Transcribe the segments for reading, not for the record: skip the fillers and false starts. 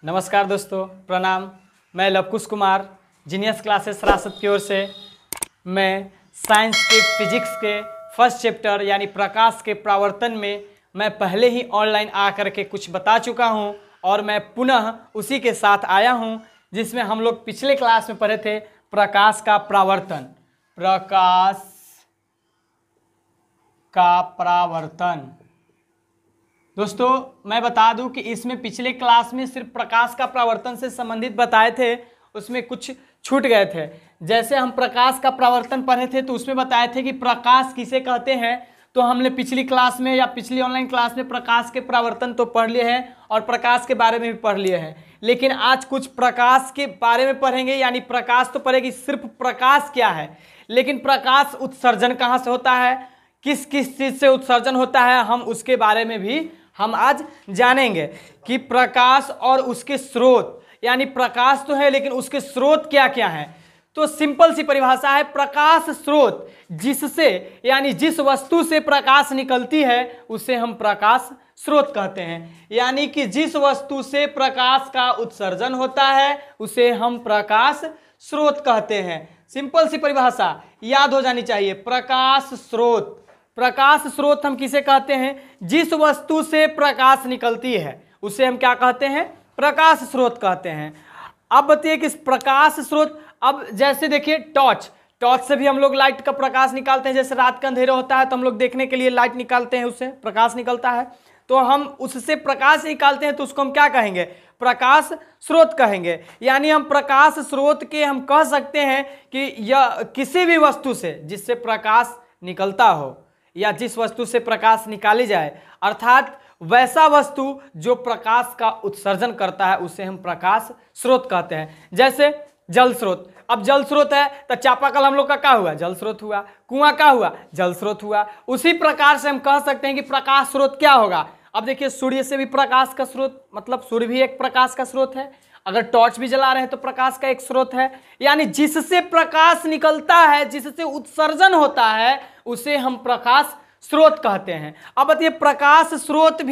नमस्कार दोस्तों, प्रणाम। मैं लवकुश कुमार, जीनियस क्लासेस रासत की ओर से मैं साइंस के फिजिक्स के फर्स्ट चैप्टर यानी प्रकाश के प्रावर्तन में मैं पहले ही ऑनलाइन आकर के कुछ बता चुका हूं और मैं पुनः उसी के साथ आया हूं जिसमें हम लोग पिछले क्लास में पढ़े थे प्रकाश का प्रावर्तन। प्रकाश का प्रावर्तन दोस्तों मैं बता दूं कि इसमें पिछले क्लास में सिर्फ प्रकाश का प्रावर्तन से संबंधित बताए थे, उसमें कुछ छूट गए थे। जैसे हम प्रकाश का प्रावर्तन पढ़े थे तो उसमें बताए थे कि प्रकाश किसे कहते हैं, तो हमने पिछली क्लास में या पिछली ऑनलाइन क्लास में प्रकाश के प्रावर्तन तो पढ़ लिए हैं और प्रकाश के बारे में भी पढ़ लिए हैं, लेकिन आज कुछ प्रकाश के बारे में पढ़ेंगे। यानी प्रकाश तो पढ़ेगी, सिर्फ प्रकाश क्या है, लेकिन प्रकाश उत्सर्जन कहाँ से होता है, किस किस चीज़ से उत्सर्जन होता है, हम उसके बारे में भी हम आज जानेंगे कि प्रकाश और उसके स्रोत, यानी प्रकाश तो है लेकिन उसके स्रोत क्या क्या हैं। तो सिंपल सी परिभाषा है, प्रकाश स्रोत जिससे यानी जिस वस्तु से प्रकाश निकलती है उसे हम प्रकाश स्रोत कहते हैं। यानी कि जिस वस्तु से प्रकाश का उत्सर्जन होता है उसे हम प्रकाश स्रोत कहते हैं। सिंपल सी परिभाषा याद हो जानी चाहिए, प्रकाश स्रोत। प्रकाश स्रोत हम किसे कहते हैं, जिस वस्तु से प्रकाश निकलती है उसे हम क्या कहते हैं, प्रकाश स्रोत कहते हैं। अब बताइए कि प्रकाश स्रोत, अब जैसे देखिए टॉर्च से भी हम लोग लाइट का प्रकाश निकालते हैं। जैसे रात का अंधेरा होता है तो हम लोग देखने के लिए लाइट निकालते हैं, उससे प्रकाश निकलता है, तो हम उससे प्रकाश निकालते हैं तो उसको हम क्या कहेंगे, प्रकाश स्रोत कहेंगे। यानी हम प्रकाश स्रोत के हम कह सकते हैं कि यह किसी भी वस्तु से जिससे प्रकाश निकलता हो या जिस वस्तु से प्रकाश निकाली जाए, अर्थात वैसा वस्तु जो प्रकाश का उत्सर्जन करता है उसे हम प्रकाश स्रोत कहते हैं। जैसे जल स्रोत, अब जल स्रोत है तो चापाकल हम लोग का क्या हुआ, जल स्रोत हुआ। कुआं क्या हुआ, जल स्रोत हुआ। उसी प्रकार से हम कह सकते हैं कि प्रकाश स्रोत क्या होगा। अब देखिए सूर्य से भी प्रकाश का स्रोत, मतलब सूर्य भी एक प्रकाश का स्रोत है। अगर टॉर्च भी जला रहे हैं तो प्रकाश का एक स्रोत है। यानी जिससे प्रकाश निकलता है, जिससे उत्सर्जन होता है उसे हम प्रकाश स्रोत कहते हैं। अब बताइए प्रकाश स्रोत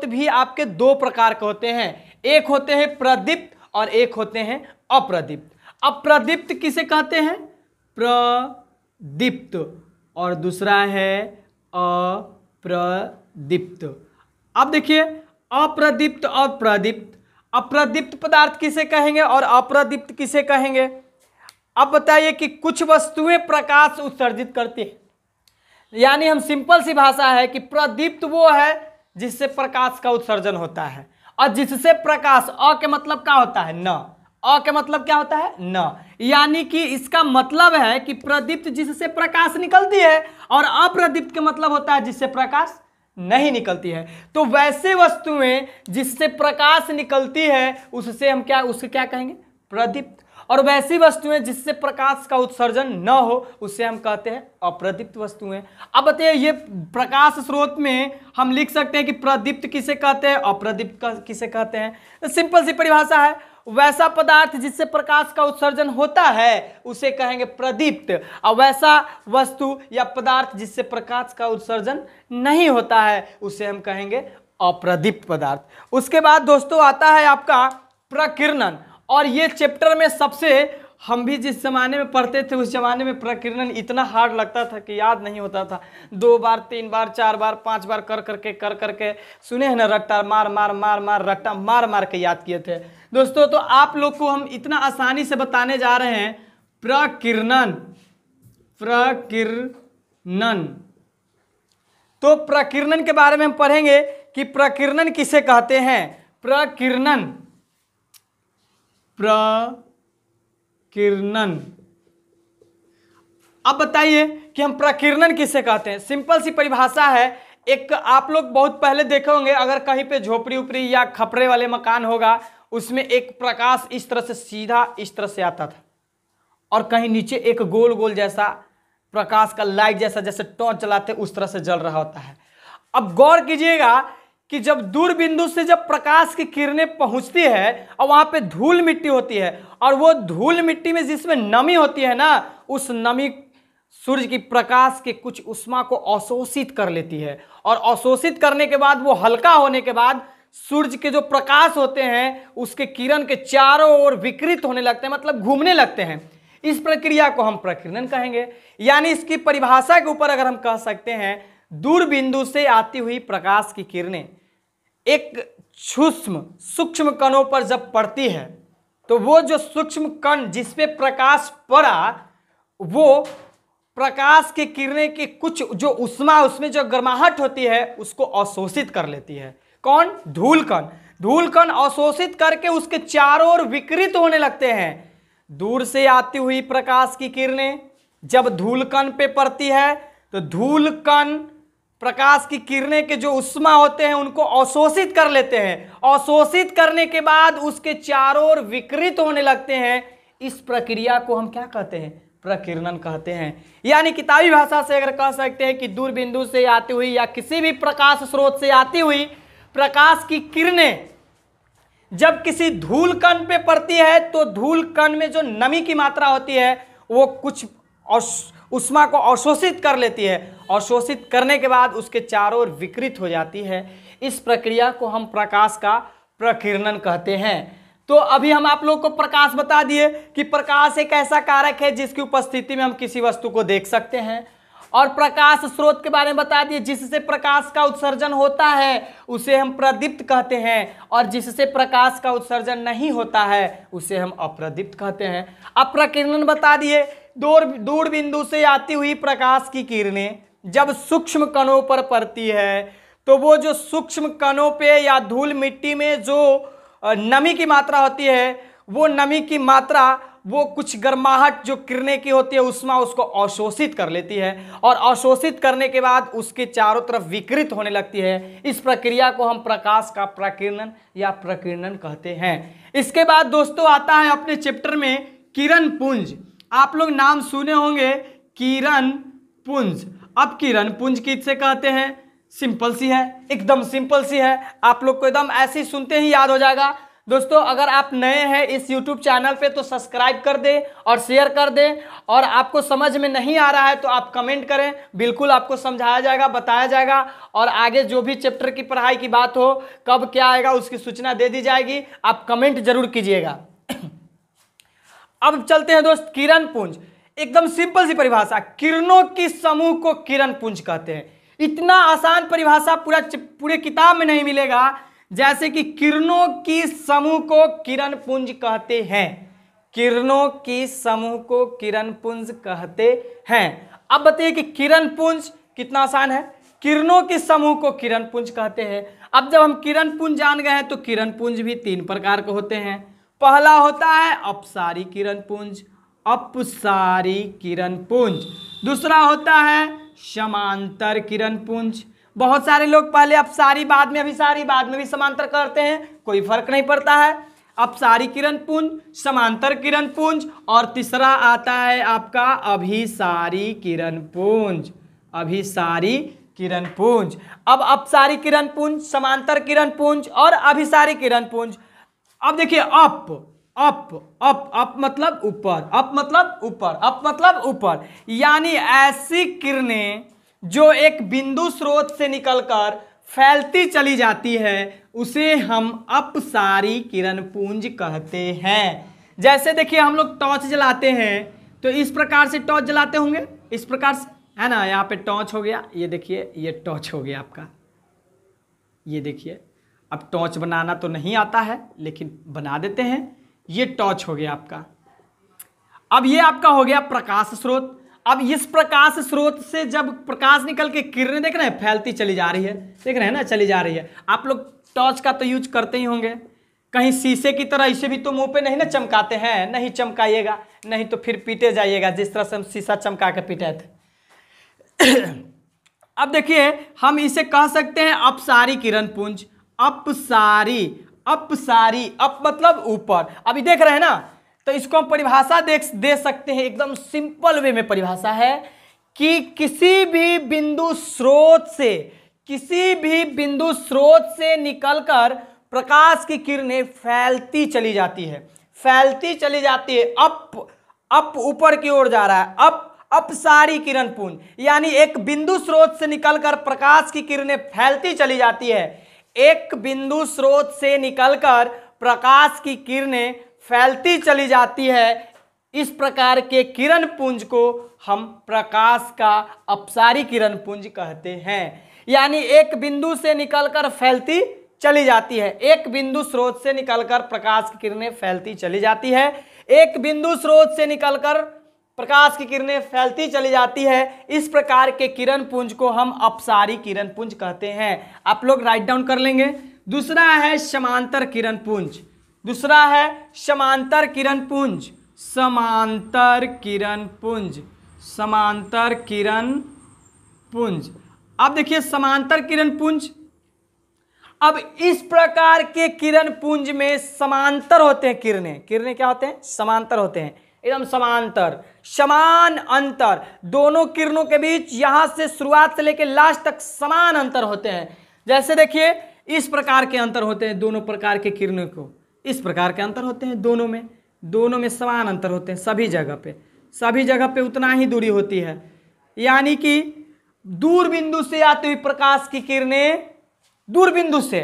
भी आपके दो प्रकार के होते हैं, एक होते हैं प्रदीप्त और एक होते हैं अप्रदीप्त। अब प्रदीप्त किसे कहते हैं, प्रदीप्त, और दूसरा है अप्रदीप्त। अब देखिए अप्रदीप्त और प्रदीप्त, अप्रदीप्त पदार्थ किसे कहेंगे और अप्रदीप्त किसे कहेंगे। अब बताइए कि कुछ वस्तुएं प्रकाश उत्सर्जित करती है, यानी हम सिंपल सी भाषा है कि प्रदीप्त वो है जिससे प्रकाश का उत्सर्जन होता है, और जिससे प्रकाश, अ के मतलब क्या होता है, न, अ के मतलब क्या होता है, न। यानी कि इसका मतलब है कि प्रदीप्त जिससे प्रकाश निकलती है और अप्रदीप्त का मतलब होता है जिससे प्रकाश नहीं निकलती है। तो वैसे वस्तुएं जिससे प्रकाश निकलती है उससे हम उसे क्या कहेंगे, प्रदीप्त, और वैसी वस्तुएं जिससे प्रकाश का उत्सर्जन न हो उसे हम कहते हैं अप्रदीप्त वस्तुएं। अब बताइए ये प्रकाश स्रोत में हम लिख सकते हैं कि प्रदीप्त किसे कहते हैं, अप्रदीप्त किसे कहते हैं। तो सिंपल सी परिभाषा है, वैसा पदार्थ जिससे प्रकाश का उत्सर्जन होता है उसे कहेंगे प्रदीप्त, और वैसा वस्तु या पदार्थ जिससे प्रकाश का उत्सर्जन नहीं होता है उसे हम कहेंगे अप्रदीप्त पदार्थ। उसके बाद दोस्तों आता है आपका प्रकीर्णन, और ये चैप्टर में सबसे, हम भी जिस जमाने में पढ़ते थे उस जमाने में प्रकीर्णन इतना हार्ड लगता था कि याद नहीं होता था। 2 बार 3 बार 4 बार 5 बार कर करके सुने हैं ना, रट्टा मार मार मार मार, रट्टा मार मार के याद किए थे दोस्तों। तो आप लोग को हम इतना आसानी से बताने जा रहे हैं प्रकीर्णन। प्रकीर्णन, तो प्रकीर्णन के बारे में हम पढ़ेंगे कि प्रकीर्णन किसे कहते हैं। प्रकीर्णन, प्रकीर्णन, अब बताइए कि हम प्रकीर्णन किसे कहते हैं। सिंपल सी परिभाषा है, एक आप लोग बहुत पहले देखे होंगे, अगर कहीं पे झोपड़ी उपड़ी या खपरे वाले मकान होगा उसमें एक प्रकाश इस तरह से सीधा इस तरह से आता था और कहीं नीचे एक गोल गोल जैसा प्रकाश का लाइट जैसा, जैसे टॉर्च चलाते उस तरह से जल रहा होता है। अब गौर कीजिएगा कि जब दूर बिंदु से जब प्रकाश की किरणें पहुंचती है और वहां पे धूल मिट्टी होती है, और वो धूल मिट्टी में जिसमें नमी होती है ना, उस नमी सूर्य की प्रकाश के कुछ उष्मा को अवशोषित कर लेती है, और अवशोषित करने के बाद वो हल्का होने के बाद सूर्य के जो प्रकाश होते हैं उसके किरण के चारों ओर विकृत होने लगते हैं, मतलब घूमने लगते हैं। इस प्रक्रिया को हम प्रकीर्णन कहेंगे। यानी इसकी परिभाषा के ऊपर अगर हम कह सकते हैं, दूर बिंदु से आती हुई प्रकाश की किरणें एक सूक्ष्म कणों पर जब पड़ती है तो वो जो सूक्ष्म कण जिसपे प्रकाश पड़ा वो प्रकाश की किरणें की कुछ जो उष्मा, उसमें जो गर्माहट होती है उसको अवशोषित कर लेती है। कौन? धूल कण। धूल कण अवशोषित करके उसके चारों ओर विकृत होने लगते हैं। दूर से आती हुई प्रकाश की किरणें जब धूल कण पे पड़ती है तो धूल कण प्रकाश की किरणें के जो उष्मा होते हैं उनको अवशोषित कर लेते हैं। अवशोषित करने के बाद उसके चारों ओर विकृत होने लगते हैं। इस प्रक्रिया को हम क्या कहते हैं? प्रकीर्णन कहते हैं। यानी किताबी भाषा से अगर कह सकते हैं कि दूर बिंदु से आती हुई या किसी भी प्रकाश स्रोत से आती हुई प्रकाश की किरणें जब किसी धूल कण पे पड़ती है तो धूल कण में जो नमी की मात्रा होती है वो कुछ उष्मा को अवशोषित कर लेती है। अवशोषित करने के बाद उसके चारों ओर विकृत हो जाती है। इस प्रक्रिया को हम प्रकाश का प्रकीर्णन कहते हैं। तो अभी हम आप लोगों को प्रकाश बता दिए कि प्रकाश एक ऐसा कारक है जिसकी उपस्थिति में हम किसी वस्तु को देख सकते हैं, और प्रकाश स्रोत के बारे में बता दिए जिससे प्रकाश का उत्सर्जन होता है उसे हम प्रदीप्त कहते हैं, और जिससे प्रकाश का उत्सर्जन नहीं होता है उसे हम अप्रदीप्त कहते हैं। अब प्रकीर्णन बता दिए। दूर बिंदु से आती हुई प्रकाश की किरणें जब सूक्ष्म कणों पर पड़ती है तो वो जो सूक्ष्म कणों पे या धूल मिट्टी में जो नमी की मात्रा होती है वो नमी की मात्रा वो कुछ गर्माहट जो किरणें की होती है उष्मा उसको अवशोषित कर लेती है, और अवशोषित करने के बाद उसके चारों तरफ विकृत होने लगती है। इस प्रक्रिया को हम प्रकाश का प्रकीर्णन या प्रकीर्णन कहते हैं। इसके बाद दोस्तों आता है अपने चैप्टर में किरण पुंज। आप लोग नाम सुने होंगे किरण पुंज। अब किरण पुंज किससे कहते हैं? सिंपल सी है, एकदम सिंपल सी है, आप लोग को एकदम ऐसे सुनते ही याद हो जाएगा। दोस्तों अगर आप नए हैं इस YouTube चैनल पे तो सब्सक्राइब कर दें और शेयर कर दें, और आपको समझ में नहीं आ रहा है तो आप कमेंट करें, बिल्कुल आपको समझाया जाएगा, बताया जाएगा, और आगे जो भी चैप्टर की पढ़ाई की बात हो कब क्या आएगा उसकी सूचना दे दी जाएगी। आप कमेंट जरूर कीजिएगा। अब चलते हैं दोस्त किरण पुंज। एकदम सिंपल सी परिभाषा, किरणों की समूह को किरण पुंज कहते हैं। इतना आसान परिभाषा पूरे किताब में नहीं मिलेगा जैसे कि किरणों की समूह को किरण पुंज कहते हैं। किरणों की समूह को किरण पुंज कहते हैं। अब बताइए कि किरण पुंज कितना आसान है। किरणों के समूह को किरण पुंज कहते हैं। अब जब हम किरण पुंज जान गए हैं तो किरण पुंज भी 3 प्रकार के होते हैं। पहला होता है अपसारी किरण पुंज, अपसारी किरण पुंज। दूसरा होता है समांतर किरण पुंज। बहुत सारे लोग पहले अपसारी बाद में अभिसारी बाद में भी समांतर करते हैं, कोई फर्क नहीं पड़ता है। अपसारी किरण पुंज, समांतर किरण पुंज, और तीसरा आता है आपका अभिसारी किरण पुंज। अभिसारी किरण पुंज। अब अपसारी किरण पुंज, समांतर किरण पुंज और अभिसारी किरण पुंज। अब देखिए अप मतलब ऊपर, अप मतलब ऊपर, अप मतलब ऊपर, यानी ऐसी किरणें जो एक बिंदु स्रोत से निकलकर फैलती चली जाती है उसे हम अपसारी किरण पुंज कहते हैं। जैसे देखिए हम लोग टॉर्च जलाते हैं तो इस प्रकार से टॉर्च जलाते होंगे, इस प्रकार से, है ना। यहाँ पे टॉर्च हो गया, ये देखिए ये टॉर्च हो गया आपका, ये देखिए। अब टॉर्च बनाना तो नहीं आता है लेकिन बना देते हैं, ये टॉर्च हो गया आपका। अब ये आपका हो गया प्रकाश स्रोत। अब इस प्रकाश स्रोत से जब प्रकाश निकल के किरणें देख रहे हैं फैलती चली जा रही है, देख रहे हैं ना, चली जा रही है। आप लोग टॉर्च का तो यूज करते ही होंगे, कहीं शीशे की तरह इसे भी तो मुंह पे नहीं ना चमकाते हैं, नहीं चमकाइएगा नहीं तो फिर पीटे जाइएगा जिस तरह से हम शीशा चमका के पीटे थे। अब देखिए हम इसे कह सकते हैं अपसारी किरण पुंज। अपसारी, अपसारी, अप मतलब ऊपर। अभी देख रहे हैं ना, तो इसको हम परिभाषा दे सकते हैं, एकदम सिंपल वे में परिभाषा है कि किसी भी बिंदु स्रोत से निकलकर प्रकाश की किरणें फैलती चली जाती है, फैलती चली जाती है। अप ऊपर की ओर जा रहा है, अपसारी किरण पुंज, यानी एक बिंदु स्रोत से निकलकर प्रकाश की किरणें फैलती चली जाती है। एक बिंदु स्रोत से निकलकर प्रकाश की किरणें फैलती चली जाती है, इस प्रकार के किरण पुंज को हम प्रकाश का अपसारी किरण पुंज कहते हैं। यानी एक बिंदु से निकलकर फैलती चली जाती है, एक बिंदु स्रोत से निकलकर प्रकाश की किरणें फैलती चली जाती है, एक बिंदु स्रोत से निकलकर प्रकाश की किरणें फैलती चली जाती है, इस प्रकार के किरण पुंज को हम अपसारी किरण पुंज कहते हैं। आप लोग राइट डाउन कर लेंगे। दूसरा है समांतर किरण पुंज, दूसरा है समांतर किरण पुंज, समांतर किरण पुंज, समांतर किरण पुंज। अब देखिए समांतर किरण पुंज, अब इस प्रकार के किरण पुंज में समांतर होते हैं किरणें, किरणें क्या होते हैं? समांतर होते हैं, एकदम समांतर, समान अंतर, दोनों किरणों के बीच यहां से शुरुआत से लेकर लास्ट तक समान अंतर होते हैं। जैसे देखिए इस प्रकार के अंतर होते हैं दोनों प्रकार के किरणों को, इस प्रकार के अंतर होते हैं दोनों में समान अंतर होते हैं, सभी जगह पे उतना ही दूरी होती है। यानी कि दूर बिंदु से आती हुई प्रकाश की किरणें, दूर बिंदु से,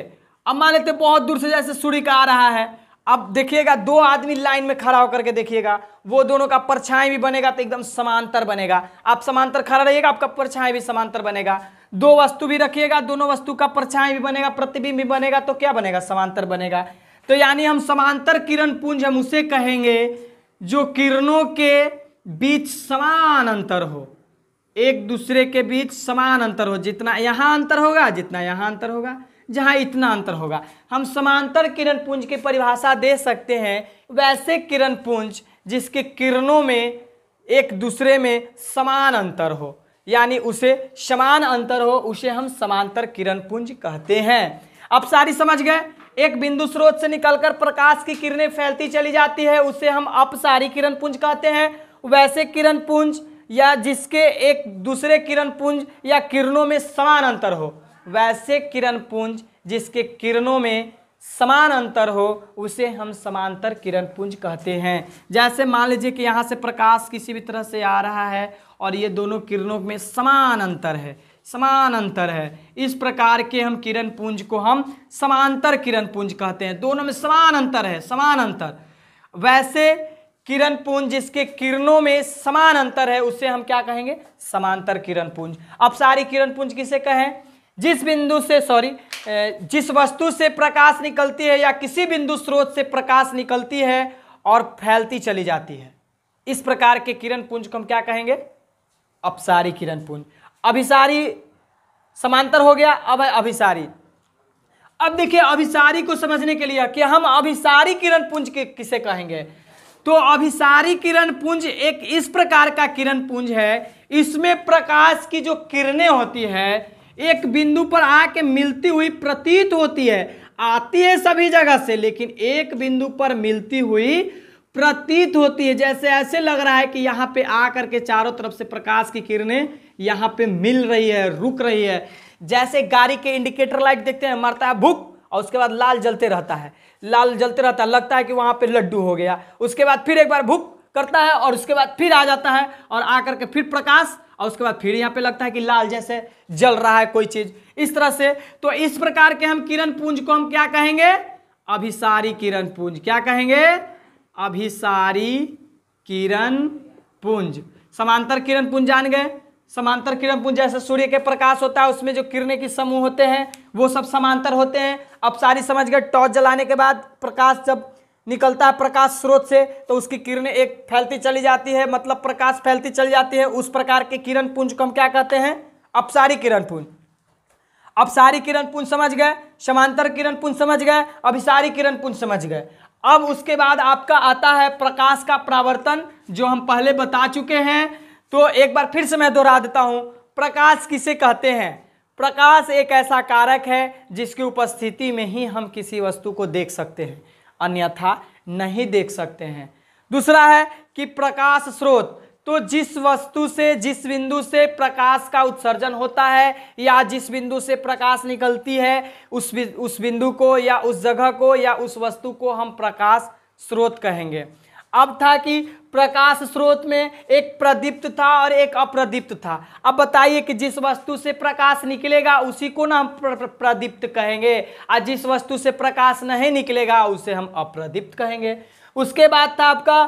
अब मान लेते बहुत दूर से जैसे सूर्य का आ रहा है, अब देखिएगा दो आदमी लाइन में खड़ा होकर के देखिएगा, वो दोनों का परछाई भी बनेगा तो एकदम समांतर बनेगा। आप समांतर खड़ा रहिएगा, आपका परछाई भी समांतर बनेगा। दो वस्तु भी रखिएगा, दोनों वस्तु का परछाई भी बनेगा, प्रतिबिंब भी बनेगा, तो क्या बनेगा? समांतर बनेगा। तो यानी हम समांतर किरण पुंज हम उसे कहेंगे जो किरणों के बीच समान अंतर हो, एक दूसरे के बीच समान अंतर हो, जितना यहाँ अंतर होगा, जितना यहाँ अंतर होगा, जहाँ इतना अंतर होगा, हम समांतर किरण पुंज की परिभाषा दे सकते हैं। वैसे किरण पुंज जिसके किरणों में एक दूसरे में समान अंतर हो, यानी उसे समान अंतर हो, उसे हम समांतर किरण पुंज कहते हैं। अब सारी समझ गए? एक बिंदु स्रोत से निकलकर प्रकाश की किरणें फैलती चली जाती है, उसे हम अपसारी किरण पुंज कहते हैं। वैसे किरण पुंज या जिसके एक दूसरे किरण पुंज या किरणों में समान अंतर हो, वैसे किरण पुंज जिसके किरणों में समान अंतर हो, उसे हम समांतर किरण पुंज कहते हैं। जैसे मान लीजिए कि यहाँ से प्रकाश किसी भी तरह से आ रहा है और ये दोनों किरणों में समान अंतर है, इस प्रकार के हम किरण पुंज को हम समांतर किरण पुंज कहते हैं। दोनों में समान अंतर है, समान अंतर। वैसे किरण पुंज जिसके किरणों में समान अंतर है, उसे हम क्या कहेंगे? समांतर किरण पुंज। अपसारी किरण पुंज किसे कहें? जिस वस्तु से प्रकाश निकलती है या किसी बिंदु स्रोत से प्रकाश निकलती है और फैलती चली जाती है, इस प्रकार के किरण पुंज को हम क्या कहेंगे? अपसारी किरण पुंज। अभिसारी समांतर हो गया, अब है अभिसारी। अब देखिए अभिसारी को समझने के लिए कि हम अभिसारी किरण पुंज किसे कहेंगे, तो अभिसारी किरण पुंज एक इस प्रकार का किरण पुंज है, इसमें प्रकाश की जो किरणें होती है एक बिंदु पर आके मिलती हुई प्रतीत होती है, आती है सभी जगह से, लेकिन एक बिंदु पर मिलती हुई प्रतीत होती है। जैसे ऐसे लग रहा है कि यहाँ पे आकर के चारों तरफ से प्रकाश की किरणें यहाँ पे मिल रही है, रुक रही है। जैसे गाड़ी के इंडिकेटर लाइट देखते हैं, मारता है भुक और उसके बाद लाल जलते रहता है, लगता है कि वहाँ पे लड्डू हो गया। उसके बाद फिर एक बार भुक करता है और उसके बाद फिर आ जाता है और आकर के फिर प्रकाश, और उसके बाद फिर यहाँ पे लगता है कि लाल जैसे जल रहा है कोई चीज, इस तरह से। तो इस प्रकार के हम किरण पुंज को हम क्या कहेंगे? अभिसारी किरण पुंज। क्या कहेंगे? अभिसारी किरण पुंज। समांतर किरण पुंज जान गए? समांतर किरण पुंज जैसे सूर्य के प्रकाश होता है, उसमें जो किरणें की समूह होते हैं वो सब समांतर होते हैं। अपसारी समझ गए? टॉर्च जलाने के बाद प्रकाश जब निकलता है प्रकाश स्रोत से तो उसकी किरणें एक फैलती चली जाती है, मतलब प्रकाश फैलती चली जाती है। उस प्रकार के किरण पुंज को हम क्या कहते हैं? अपसारी किरण पुंज। अपसारी किरण पुंज समझ गए, समांतर किरण पुंज समझ गए, अभिसारी किरण पुंज समझ गए। अब उसके बाद आपका आता है प्रकाश का परावर्तन, जो हम पहले बता चुके हैं। तो एक बार फिर से मैं दोहरा देता हूं, प्रकाश किसे कहते हैं? प्रकाश एक ऐसा कारक है जिसकी उपस्थिति में ही हम किसी वस्तु को देख सकते हैं, अन्यथा नहीं देख सकते हैं। दूसरा है कि प्रकाश स्रोत, तो जिस वस्तु से, जिस बिंदु से प्रकाश का उत्सर्जन होता है या जिस बिंदु से प्रकाश निकलती है, उस बिंदु को या उस जगह को या उस वस्तु को हम प्रकाश स्रोत कहेंगे। अब था कि प्रकाश स्रोत में एक प्रदीप्त था और एक अप्रदीप्त था। अब बताइए कि जिस वस्तु से प्रकाश निकलेगा उसी को ना हम प्रदीप्त कहेंगे, और जिस वस्तु से प्रकाश नहीं निकलेगा उसे हम अप्रदीप्त कहेंगे। उसके बाद था आपका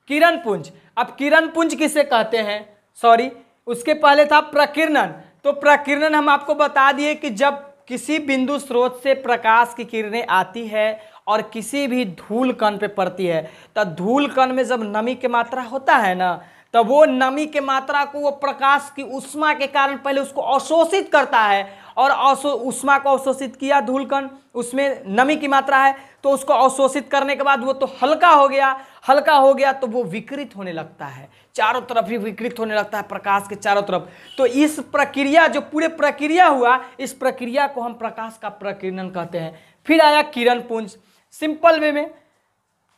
किरण पुंज। अब किरण पुंज किसे कहते हैं, सॉरी उसके पहले था प्रकीर्णन। तो प्रकीर्णन हम आपको बता दिए कि जब किसी बिंदु स्रोत से प्रकाश की किरणें आती है और किसी भी धूल कण पे पड़ती है, तो धूल कण में जब नमी की मात्रा होता है ना, तो वो नमी के मात्रा को वो प्रकाश की उष्मा के कारण पहले उसको अवशोषित करता है, और उष्मा को अवशोषित किया धूल कण, उसमें नमी की मात्रा है तो उसको अवशोषित करने के बाद वो तो हल्का हो गया, हल्का हो गया तो वो विकृत होने लगता है, चारों तरफ ही विकृत होने लगता है प्रकाश के चारों तरफ। तो इस प्रक्रिया, जो पूरे प्रक्रिया हुआ, इस प्रक्रिया को हम प्रकाश का प्रकीर्णन कहते हैं। फिर आया किरण पुंज। सिंपल वे में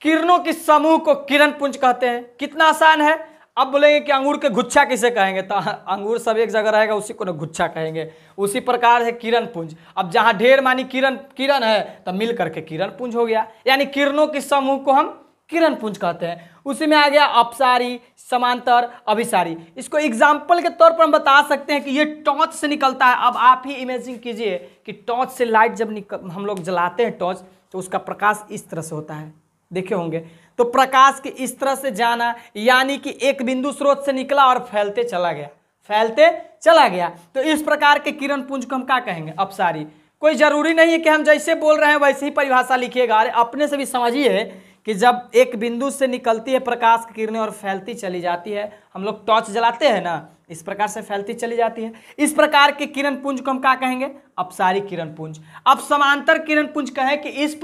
किरणों के समूह को किरण पुंज कहते हैं। कितना आसान है। अब बोलेंगे कि अंगूर के गुच्छा किसे कहेंगे, तो अंगूर सब एक जगह रहेगा उसी को ना गुच्छा कहेंगे। उसी प्रकार है किरण पुंज। अब जहां ढेर मानी किरण है तो मिल करके किरण पुंज हो गया, यानी किरणों के समूह को हम किरण पुंज कहते हैं। उसी में आ गया अपसारी, समांतर, अभिसारी। इसको एग्जाम्पल के तौर पर हम बता सकते हैं कि ये टॉर्च से निकलता है। अब आप ही इमेजिन कीजिए कि टॉर्च से लाइट जब हम लोग जलाते हैं टॉर्च, तो उसका प्रकाश इस तरह से होता है, देखे होंगे। तो प्रकाश के इस तरह से जाना, यानी कि एक बिंदु स्रोत से निकला और फैलते चला गया, फैलते चला गया। तो इस प्रकार के किरण पुंज को हम क्या कहेंगे, अपसारी। कोई जरूरी नहीं है कि हम जैसे बोल रहे हैं वैसे ही परिभाषा लिखिएगा। अरे अपने से भी समझिए कि जब एक बिंदु से निकलती है प्रकाश की किरणें और फैलती चली जाती है, हम लोग टॉर्च जलाते हैं ना, इस प्रकार से फैलती चली जाती है। इस प्रकार के किरण पुंज को हम क्या कहेंगे, अपसारी किरण पुंज। अब समांतर किरण पुंज कहें कि इस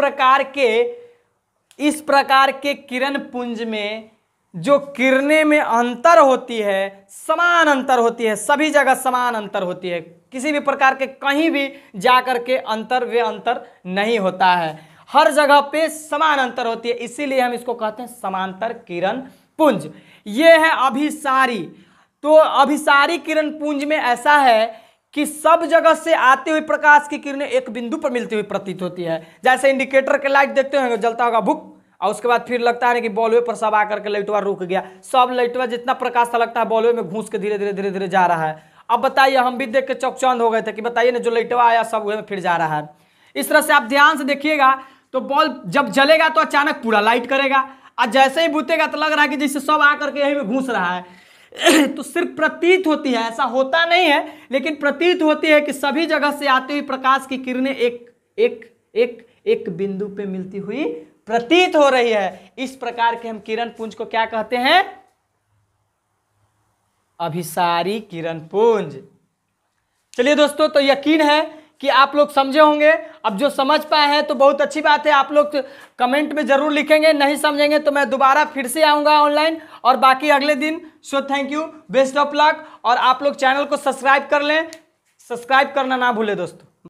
प्रकार के किरण पुंज में जो किरणें में अंतर होती है, समान अंतर होती है, सभी जगह समान अंतर होती है, किसी भी प्रकार के कहीं भी जाकर के अंतर नहीं होता है, हर जगह पे समान अंतर होती है, इसीलिए हम इसको कहते हैं समांतर किरण पुंज। ये है अभिसारी। तो अभिसारी किरण पुंज में ऐसा है कि सब जगह से आते हुए प्रकाश की किरणें एक बिंदु पर मिलती हुई प्रतीत होती है। जैसे इंडिकेटर के लाइट देखते होंगे, जलता होगा भुक, और उसके बाद फिर लगता है कि बॉलवे पर सब आकर के लाइटवा रुक गया, सब लाइटवा जितना प्रकाश था लगता है बॉलवे में घुस के धीरे धीरे जा रहा है। अब बताइए, हम भी देख के चौकचौंध हो गए थे कि बताइए ना, जो लाइटवा आया सब वह में फिर जा रहा है। इस तरह से आप ध्यान से देखिएगा, तो बॉल जब जलेगा तो अचानक पूरा लाइट करेगा, और जैसे ही बुतेगा तो लग रहा है कि जैसे सब आकर के यहीं में घुस रहा है। तो सिर्फ प्रतीत होती है, ऐसा होता नहीं है, लेकिन प्रतीत होती है कि सभी जगह से आते हुए प्रकाश की किरणें एक बिंदु पे मिलती हुई प्रतीत हो रही है। इस प्रकार के हम किरण पुंज को क्या कहते हैं, अभिसारी किरण पुंज। चलिए दोस्तों, तो यकीन है कि आप लोग समझे होंगे। अब जो समझ पाए हैं तो बहुत अच्छी बात है, आप लोग कमेंट में जरूर लिखेंगे, नहीं समझेंगे तो मैं दोबारा फिर से आऊँगा ऑनलाइन और बाकी अगले दिन। So thank you, best of luck, और आप लोग चैनल को सब्सक्राइब कर लें, सब्सक्राइब करना ना भूलें दोस्तों।